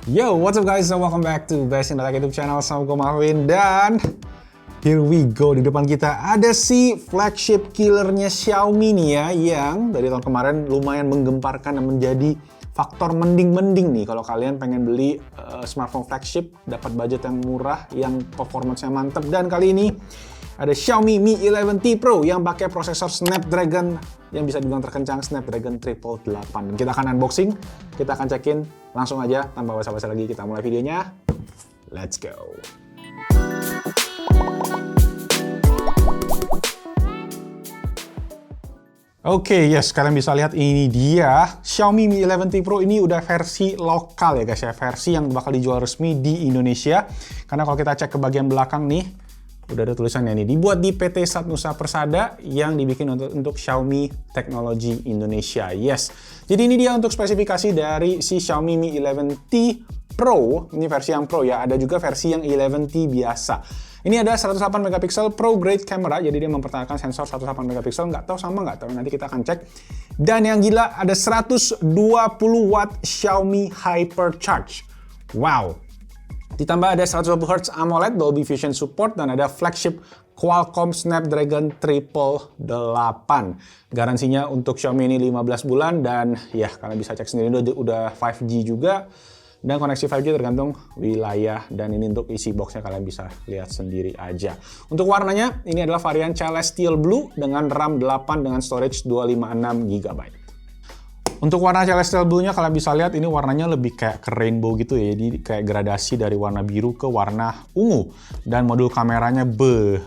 Yo, what's up guys, and welcome back to Best in the YouTube channel sama gue Marvin. Dan here we go, di depan kita ada si flagship killernya Xiaomi nih ya, yang dari tahun kemarin lumayan menggemparkan dan menjadi faktor mending-mending nih kalau kalian pengen beli smartphone flagship, dapat budget yang murah, yang performance-nya mantep. Dan kali ini ada Xiaomi Mi 11T Pro yang pakai prosesor Snapdragon yang bisa dibilang terkencang, Snapdragon 888. Dan kita akan unboxing, kita akan cekin langsung aja tanpa basa-basi lagi, kita mulai videonya. Let's go. Oke, yes, kalian bisa lihat ini dia Xiaomi Mi 11T Pro. Ini udah versi lokal ya guys ya, versi yang bakal dijual resmi di Indonesia. Karena kalau kita cek ke bagian belakang nih, udah ada tulisannya nih, dibuat di PT Satnusa Persada yang dibikin untuk Xiaomi Technology Indonesia. Yes, jadi ini dia untuk spesifikasi dari si Xiaomi Mi 11T Pro. Ini versi yang Pro ya, ada juga versi yang 11T biasa. Ini ada 108 megapiksel Pro Grade Camera, jadi dia mempertahankan sensor 108 megapiksel, nggak tahu sama nggak tahu, nanti kita akan cek. Dan yang gila ada 120 watt Xiaomi Hypercharge. Wow. Ditambah ada 120 Hz AMOLED Dolby Vision support dan ada flagship Qualcomm Snapdragon 888. Garansinya untuk Xiaomi ini 15 bulan dan ya kalian bisa cek sendiri udah 5G juga. Dan koneksi 5G tergantung wilayah, dan ini untuk isi boxnya kalian bisa lihat sendiri aja. Untuk warnanya, ini adalah varian Celestial Blue dengan RAM 8 dengan storage 256 GB. Untuk warna Celestial Blue-nya kalian bisa lihat ini warnanya lebih kayak ke rainbow gitu ya, jadi kayak gradasi dari warna biru ke warna ungu. Dan modul kameranya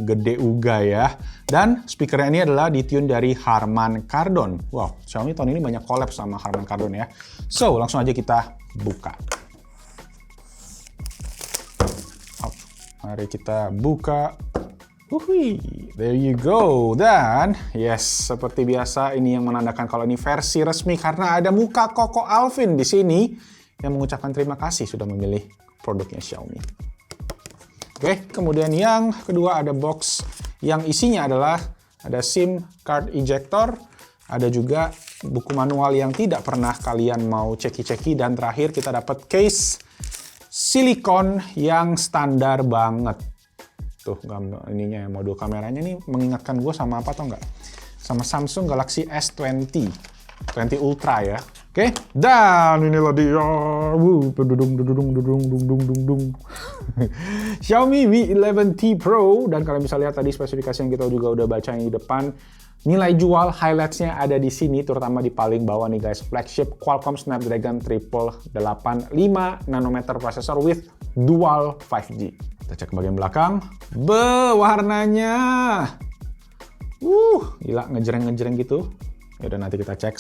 gede uga ya. Dan speakernya ini adalah ditune dari Harman Kardon. Wow, Xiaomi tahun ini banyak collab sama Harman Kardon ya. So, langsung aja kita buka. Mari kita buka. Wuhui, there you go. Dan yes, seperti biasa ini yang menandakan kalau ini versi resmi karena ada muka Koko Alvin di sini yang mengucapkan terima kasih sudah memilih produknya Xiaomi. Oke, kemudian yang kedua ada box yang isinya adalah ada SIM card ejector, ada juga buku manual yang tidak pernah kalian mau ceki-ceki, dan terakhir kita dapat case silikon yang standar banget. Tuh, ininya modul kameranya nih mengingatkan gue sama apa tau nggak? Sama Samsung Galaxy S20 Ultra ya. Oke, dan inilah dia. Xiaomi Mi 11T Pro, dan kalian bisa lihat tadi spesifikasi yang kita juga udah baca di depan. Nilai jual highlights-nya ada di sini, terutama di paling bawah nih guys. Flagship Qualcomm Snapdragon 888 5 nanometer processor with dual 5G. Kita cek ke bagian belakang. Warnanya. Gila, ngejreng-ngejreng gitu. Yaudah nanti kita cek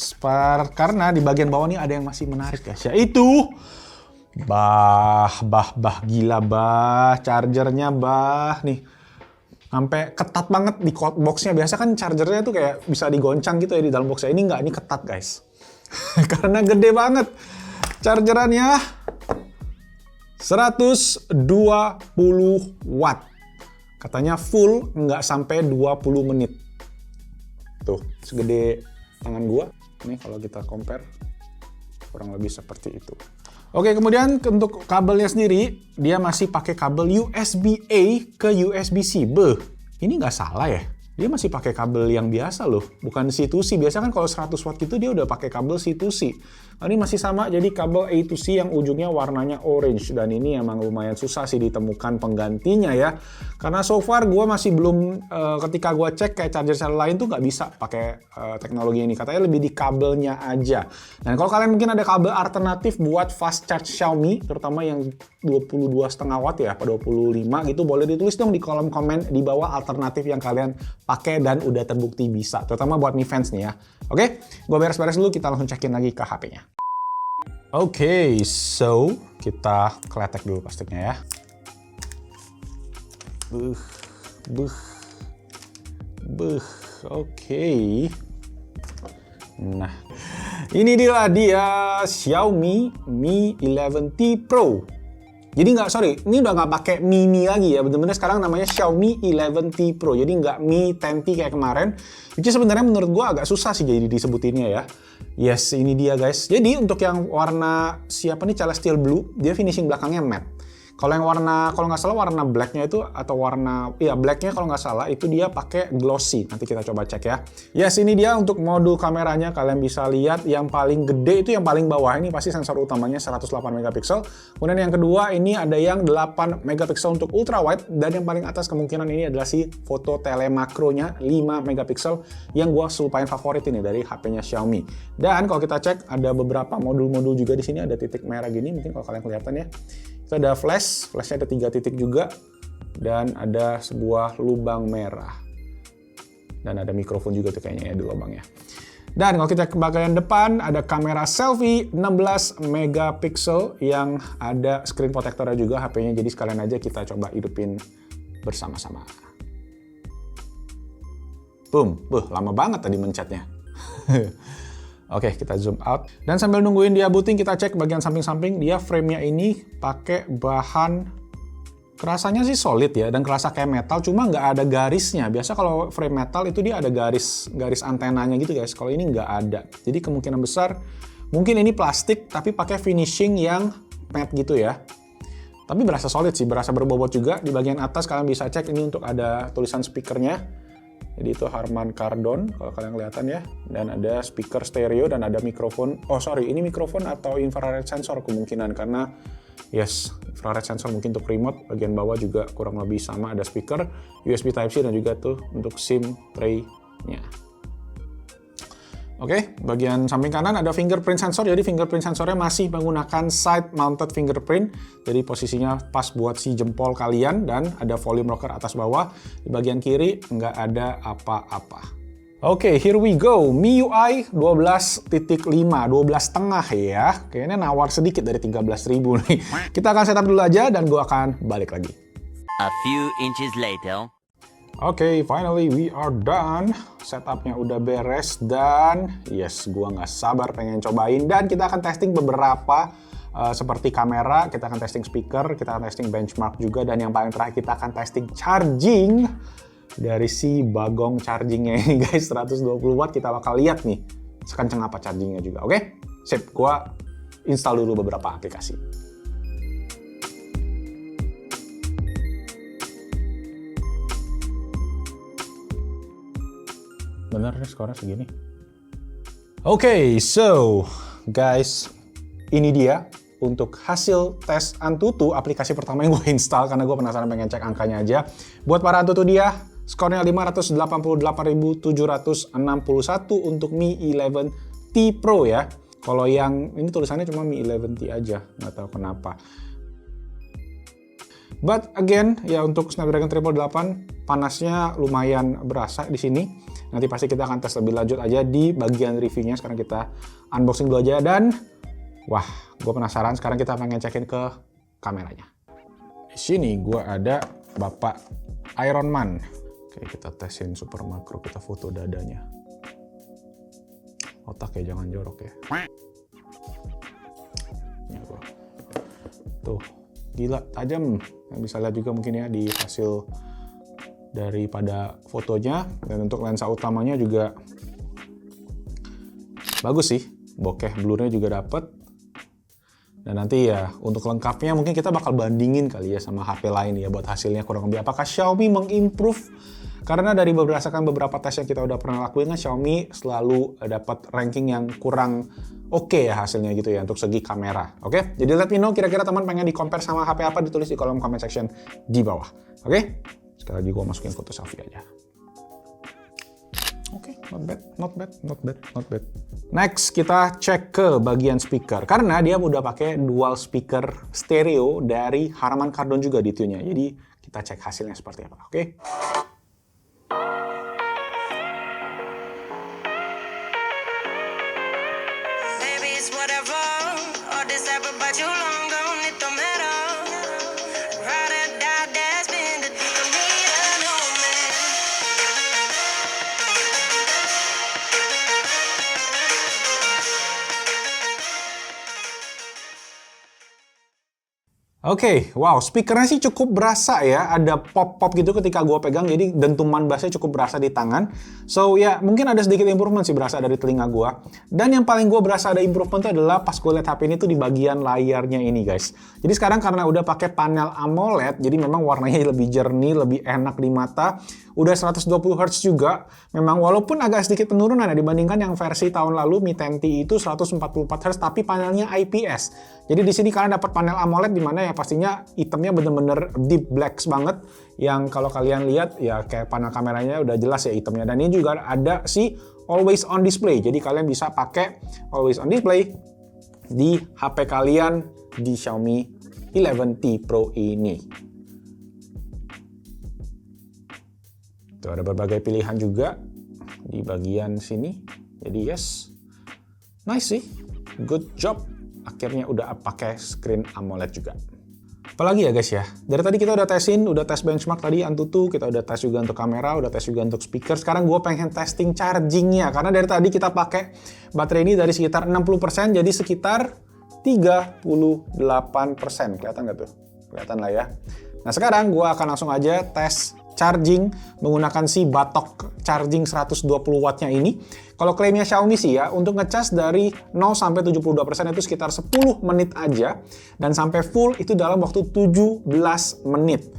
karena di bagian bawah nih ada yang masih menarik guys, yaitu gila chargernya nih. Sampai ketat banget di boxnya. Biasa kan chargernya tuh kayak bisa digoncang gitu ya di dalam boxnya. Ini nggak, ini ketat guys. Karena gede banget. Chargerannya 120 watt. Katanya full nggak sampai 20 menit. Tuh, segede tangan gua. Nih kalau kita compare, kurang lebih seperti itu. Oke, kemudian untuk kabelnya sendiri, dia masih pakai kabel USB-A ke USB-C. Ini nggak salah ya. Dia masih pakai kabel yang biasa loh, bukan C2C. Biasa kan kalau 100 watt gitu dia udah pakai kabel C2C. Nah, ini masih sama, jadi kabel A to C yang ujungnya warnanya orange. Dan ini emang lumayan susah sih ditemukan penggantinya ya. Karena so far gue masih belum, ketika gue cek kayak charger lain tuh nggak bisa pakai teknologi ini. Katanya lebih di kabelnya aja. Dan kalau kalian mungkin ada kabel alternatif buat fast charge Xiaomi, terutama yang 22,5 watt ya, apa 25 gitu, boleh ditulis dong di kolom komen di bawah alternatif yang kalian pakai dan udah terbukti bisa, terutama buat Mi fans nih ya. Oke, gue beres-beres dulu, kita langsung cekin lagi ke HP-nya. Oke, so kita kletek dulu plastiknya ya. Oke. Nah, ini dia Xiaomi Mi 11T Pro. Jadi ini udah nggak pakai mini lagi ya, bener-bener sekarang namanya Xiaomi 11T Pro. Jadi nggak Mi 10T kayak kemarin. Which sebenarnya menurut gua agak susah sih jadi disebutinnya ya. Yes, ini dia guys. Jadi untuk yang warna siapa nih, Celestial Blue, dia finishing belakangnya matte. Kalau yang warna, kalau nggak salah warna blacknya itu, atau warna, iya blacknya kalau nggak salah, itu dia pakai glossy. Nanti kita coba cek ya. Yes, ini dia untuk modul kameranya. Kalian bisa lihat yang paling gede itu yang paling bawah. Ini pasti sensor utamanya 108 megapiksel. Kemudian yang kedua ini ada yang 8 megapiksel untuk ultra wide. Dan yang paling atas kemungkinan ini adalah si foto telemakronya 5 megapiksel. Yang gua lupain favorit ini dari HP-nya Xiaomi. Dan kalau kita cek ada beberapa modul-modul juga di sini, ada titik merah gini. Mungkin kalau kalian kelihatan ya. Itu ada flashnya ada 3 titik juga, dan ada sebuah lubang merah. Dan ada mikrofon juga tuh kayaknya ya di lubangnya. Dan kalau kita ke bagian depan, ada kamera selfie 16 megapiksel yang ada screen protector juga HP-nya. Jadi sekalian aja kita coba hidupin bersama-sama. Boom, lama banget tadi mencetnya. Oke, kita zoom out. Dan sambil nungguin dia booting, kita cek bagian samping-samping. Dia frame-nya ini pakai bahan, kerasanya sih solid ya, dan kerasa kayak metal, cuma nggak ada garisnya. Biasa kalau frame metal itu dia ada garis antenanya gitu guys. Kalau ini nggak ada. Jadi kemungkinan besar, mungkin ini plastik, tapi pakai finishing yang matte gitu ya. Tapi berasa solid sih, berasa berbobot juga. Di bagian atas kalian bisa cek ini untuk ada tulisan speakernya. Jadi itu Harman Kardon, kalau kalian kelihatan ya. Dan ada speaker stereo dan ada mikrofon. Oh sorry, ini mikrofon atau infrared sensor kemungkinan. Karena yes, infrared sensor mungkin untuk remote. Bagian bawah juga kurang lebih sama, ada speaker, USB Type-C, dan juga tuh untuk SIM tray-nya. Oke, bagian samping kanan ada fingerprint sensor. Jadi fingerprint sensornya masih menggunakan side mounted fingerprint. Jadi posisinya pas buat si jempol kalian, dan ada volume rocker atas bawah. Di bagian kiri nggak ada apa-apa. Oke, here we go. MIUI 12.5, 12,5 ya. Kayaknya nawar sedikit dari 13.000 nih. Kita akan setup dulu aja dan gue akan balik lagi. A few inches later. Oke, finally we are done. Setupnya udah beres dan yes, gua nggak sabar pengen cobain. Dan kita akan testing beberapa seperti kamera, kita akan testing speaker, kita akan testing benchmark juga, dan yang paling terakhir kita akan testing charging dari si bagong chargingnya ini guys, 120 watt. Kita bakal lihat nih sekencang apa chargingnya juga. Oke, sip. Gua install dulu beberapa aplikasi. Bener nih skornya segini. Oke, so guys, ini dia untuk hasil tes Antutu, aplikasi pertama yang gue install karena gue penasaran pengen cek angkanya aja. Buat para Antutu dia, skornya 588.761 untuk Mi 11T Pro ya. Kalau yang ini tulisannya cuma Mi 11T aja, nggak tahu kenapa. But again, ya untuk Snapdragon 888 panasnya lumayan berasa di sini. Nanti pasti kita akan tes lebih lanjut aja di bagian reviewnya. Sekarang kita unboxing dulu aja, dan wah, gue penasaran. Sekarang kita akan ngecekin ke kameranya. Di sini gue ada Bapak Iron Man. Oke, kita tesin super makro, kita foto dadanya. Otaknya jangan jorok ya. Ini gua. Tuh, gila, tajam. Yang bisa lihat juga mungkin ya di hasil daripada fotonya. Dan untuk lensa utamanya juga bagus sih, bokeh blurnya juga dapet. Dan nanti ya untuk lengkapnya mungkin kita bakal bandingin kali ya sama HP lain ya, buat hasilnya kurang lebih apakah Xiaomi mengimprove. Karena dari berdasarkan beberapa tes yang kita udah pernah lakuin kan, Xiaomi selalu dapat ranking yang kurang oke ya hasilnya gitu ya untuk segi kamera. Oke, jadi let me know kira-kira teman pengen di compare sama HP apa, ditulis di kolom comment section di bawah. Oke, sekali lagi gue masukin foto selfie aja. Oke, not bad. Next, kita cek ke bagian speaker. Karena dia udah pakai dual speaker stereo dari Harman Kardon juga di tune-nya. Jadi, kita cek hasilnya seperti apa, oke? Oke, wow, speakernya sih cukup berasa ya, ada pop-pop gitu ketika gue pegang, jadi dentuman bassnya cukup berasa di tangan. So ya, mungkin ada sedikit improvement sih berasa dari telinga gue. Dan yang paling gue berasa ada improvement itu adalah pas gue lihat HP ini tuh di bagian layarnya ini guys. Jadi sekarang karena udah pakai panel AMOLED, jadi memang warnanya lebih jernih, lebih enak di mata. Udah 120 Hz juga, memang walaupun agak sedikit penurunan ya dibandingkan yang versi tahun lalu Mi 10T itu 144 Hz, tapi panelnya IPS. Jadi di sini kalian dapat panel AMOLED di mana ya pastinya hitamnya bener-bener deep black banget. Yang kalau kalian lihat ya kayak panel kameranya udah jelas ya hitamnya. Dan ini juga ada si always on display. Jadi kalian bisa pakai always on display di HP kalian di Xiaomi 11T Pro ini. Tuh ada berbagai pilihan juga di bagian sini. Jadi yes, nice sih, good job. Akhirnya udah pakai screen AMOLED juga. Apalagi ya guys ya, dari tadi kita udah tes benchmark tadi Antutu, kita udah tes juga untuk kamera, udah tes juga untuk speaker. Sekarang gue pengen testing chargingnya, karena dari tadi kita pakai baterai ini dari sekitar 60%, jadi sekitar 38%. Kelihatan nggak tuh? Kelihatan lah ya. Nah sekarang gue akan langsung aja tes charging menggunakan si batok charging 120 wattnya ini. Kalau klaimnya Xiaomi sih ya, untuk ngecas dari 0 sampai 72% itu sekitar 10 menit aja, dan sampai full itu dalam waktu 17 menit.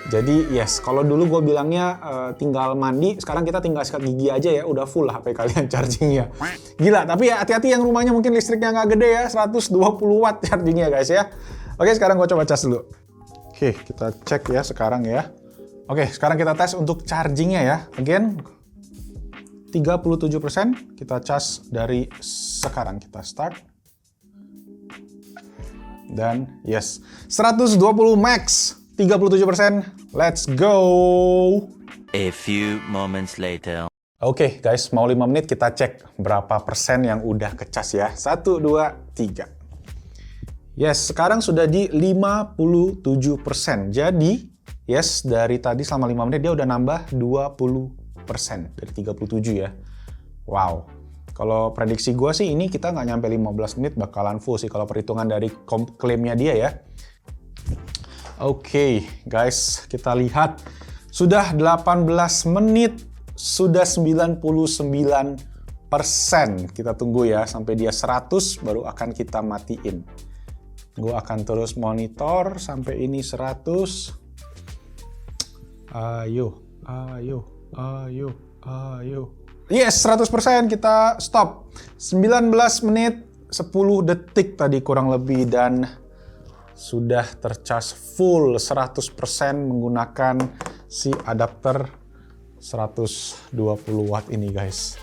Jadi yes, kalau dulu gue bilangnya tinggal mandi, sekarang kita tinggal sikat gigi aja ya, udah full HP kalian chargingnya. Gila, tapi ya hati-hati yang rumahnya mungkin listriknya nggak gede ya, 120 watt chargingnya guys ya. Oke, sekarang gue coba cas dulu. Oke, kita cek ya sekarang ya. Oke, sekarang kita tes untuk chargingnya ya. Again, 37%. Kita cas dari sekarang. Kita start. Dan yes, 120 max, 37%. Let's go! A few moments later. Oke guys, mau 5 menit kita cek berapa persen yang udah kecas ya. 1, 2, 3. Yes, sekarang sudah di 57%. Jadi, yes, dari tadi selama 5 menit dia udah nambah 20% dari 37 ya. Wow. Kalau prediksi gue sih ini kita nggak nyampe 15 menit bakalan full sih kalau perhitungan dari klaimnya dia ya. Oke, guys, kita lihat. Sudah 18 menit, sudah 99%. Kita tunggu ya sampai dia 100 baru akan kita matiin. Gue akan terus monitor sampai ini 100. Ayo. Yes, 100% kita stop. 19 menit, 10 detik tadi kurang lebih dan sudah tercas full 100% menggunakan si adapter 120 watt ini guys.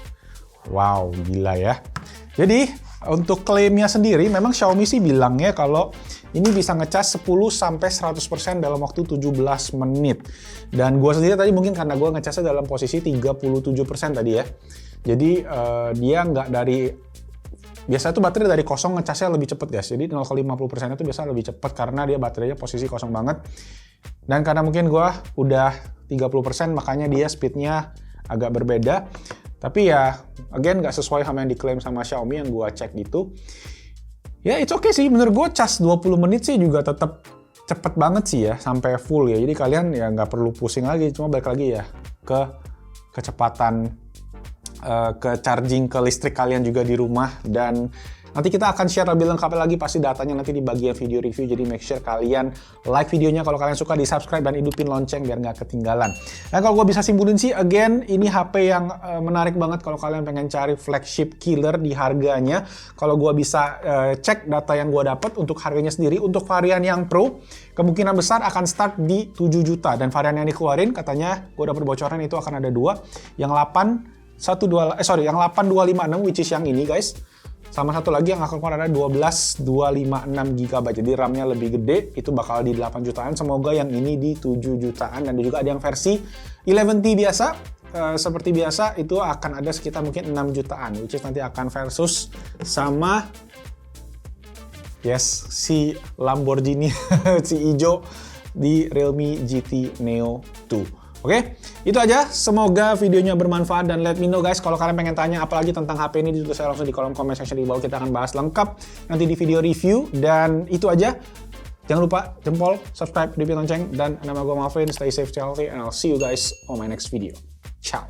Wow, gila ya. Jadi, untuk klaimnya sendiri, memang Xiaomi sih bilangnya kalau ini bisa ngecas 10-100% dalam waktu 17 menit. Dan gue sendiri tadi mungkin karena gue ngecasnya dalam posisi 37% tadi ya. Jadi dia nggak dari... Biasanya tuh baterai dari kosong ngecasnya lebih cepet guys. Jadi 0,50% itu biasa lebih cepet karena dia baterainya posisi kosong banget. Dan karena mungkin gue udah 30% makanya dia speednya agak berbeda. Tapi ya, again nggak sesuai sama yang diklaim sama Xiaomi yang gue cek gitu. Ya, it's okay sih. Menurut gue cas 20 menit sih juga tetap cepet banget sih ya, sampai full ya. Jadi kalian ya nggak perlu pusing lagi, cuma balik lagi ya ke kecepatan, ke charging, ke listrik kalian juga di rumah. Dan nanti kita akan share lebih lengkap lagi pasti datanya nanti di bagian video review. Jadi make sure kalian like videonya, kalau kalian suka di subscribe dan hidupin lonceng biar nggak ketinggalan. Dan kalau gue bisa simpulin sih, again ini HP yang menarik banget kalau kalian pengen cari flagship killer di harganya. Kalau gue bisa cek data yang gue dapat untuk harganya sendiri, untuk varian yang Pro kemungkinan besar akan start di 7 juta. Dan varian yang dikeluarin katanya gue dapat bocoran itu akan ada 2, yang 8256 which is yang ini guys. Sama satu lagi yang akan keluar ada 12256 GB. Jadi RAM-nya lebih gede, itu bakal di 8 jutaan. Semoga yang ini di 7 jutaan. Dan juga ada yang versi 11T biasa. Seperti biasa, itu akan ada sekitar mungkin 6 jutaan. Which is nanti akan versus sama si Lamborghini, si hijau di Realme GT Neo 2. Oke, itu aja. Semoga videonya bermanfaat dan let me know guys kalau kalian pengen tanya apalagi tentang HP ini, ditulis saya langsung di kolom comment section di bawah. Kita akan bahas lengkap nanti di video review. Dan itu aja. Jangan lupa jempol, subscribe, aktifin lonceng, dan nama gue Malvin, stay safe, stay healthy, and I'll see you guys on my next video. Ciao.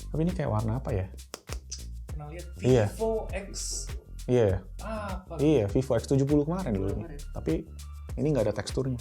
Tapi ini kayak warna apa ya? Pernah lihat Iya. Vivo X Iya. apa? Iya, Vivo X70 kemarin dulu. Tapi ini nggak ada teksturnya.